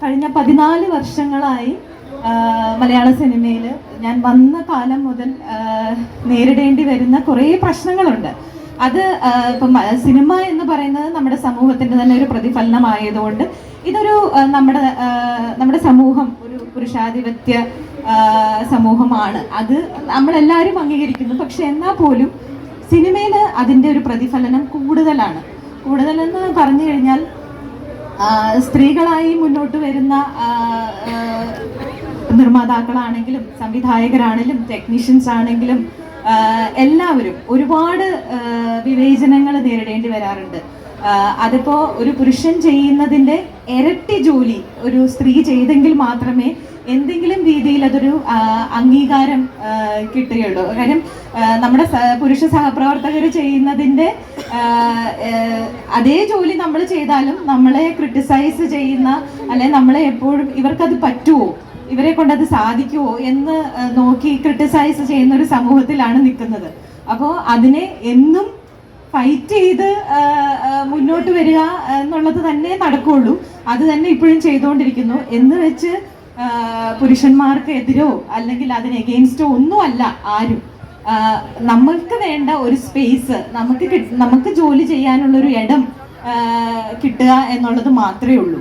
കഴിഞ്ഞ 14 വർഷങ്ങളായി മലയാള സിനിമയിൽ ഞാൻ വന്ന കാലം മുതൽ നേരിടേണ്ടി വരുന്ന കുറേ പ്രശ്നങ്ങളുണ്ട്. അത് ഇപ്പം സിനിമ എന്ന് പറയുന്നത് നമ്മുടെ സമൂഹത്തിൻ്റെ തന്നെ ഒരു പ്രതിഫലനമായതുകൊണ്ട് ഇതൊരു നമ്മുടെ സമൂഹം ഒരു പുരുഷാധിപത്യ സമൂഹമാണ്. അത് നമ്മളെല്ലാവരും അംഗീകരിക്കുന്നു. പക്ഷെ എന്നാൽ പോലും സിനിമയിൽ അതിൻ്റെ ഒരു പ്രതിഫലനം കൂടുതലെന്ന് പറഞ്ഞു കഴിഞ്ഞാൽ സ്ത്രീകളായി മുന്നോട്ട് വരുന്ന നിർമ്മാതാക്കളാണെങ്കിലും സംവിധായകരാണെങ്കിലും ടെക്നീഷ്യൻസ് ആണെങ്കിലും എല്ലാവരും ഒരുപാട് വിവേചനങ്ങൾ നേരിടേണ്ടി വരാറുണ്ട്. അതിപ്പോൾ ഒരു പുരുഷൻ ചെയ്യുന്നതിൻ്റെ ഇരട്ടി ജോലി ഒരു സ്ത്രീ ചെയ്തെങ്കിൽ മാത്രമേ എന്തെങ്കിലും രീതിയിൽ അതൊരു അംഗീകാരം കിട്ടുകയുള്ളൂ. കാര്യം നമ്മുടെ പുരുഷ സഹപ്രവർത്തകർ ചെയ്യുന്നതിൻ്റെ അതേ ജോലി നമ്മൾ ചെയ്താലും നമ്മളെ ക്രിട്ടിസൈസ് ചെയ്യുന്ന അല്ലെങ്കിൽ നമ്മളെ എപ്പോഴും ഇവർക്കത് പറ്റുമോ, ഇവരെ കൊണ്ടത് സാധിക്കുമോ എന്ന് നോക്കി ക്രിട്ടിസൈസ് ചെയ്യുന്ന ഒരു സമൂഹത്തിലാണ് നിൽക്കുന്നത്. അപ്പോൾ അതിനെ എന്നും ഫൈറ്റ് ചെയ്ത് മുന്നോട്ട് വരിക എന്നുള്ളത് തന്നെ നടക്കുകയുള്ളൂ. അത് തന്നെ ഇപ്പോഴും ചെയ്തുകൊണ്ടിരിക്കുന്നു. എന്ന് വെച്ച് പുരുഷന്മാർക്ക് എതിരോ അല്ലെങ്കിൽ അതിന് എഗെയിൻസ്റ്റോ ഒന്നുമല്ല ആരും. നമ്മൾക്ക് വേണ്ട ഒരു സ്പേസ്, നമുക്ക് ജോലി ചെയ്യാനുള്ളൊരു ഇടം കിട്ടുക എന്നുള്ളത് മാത്രമേ ഉള്ളൂ.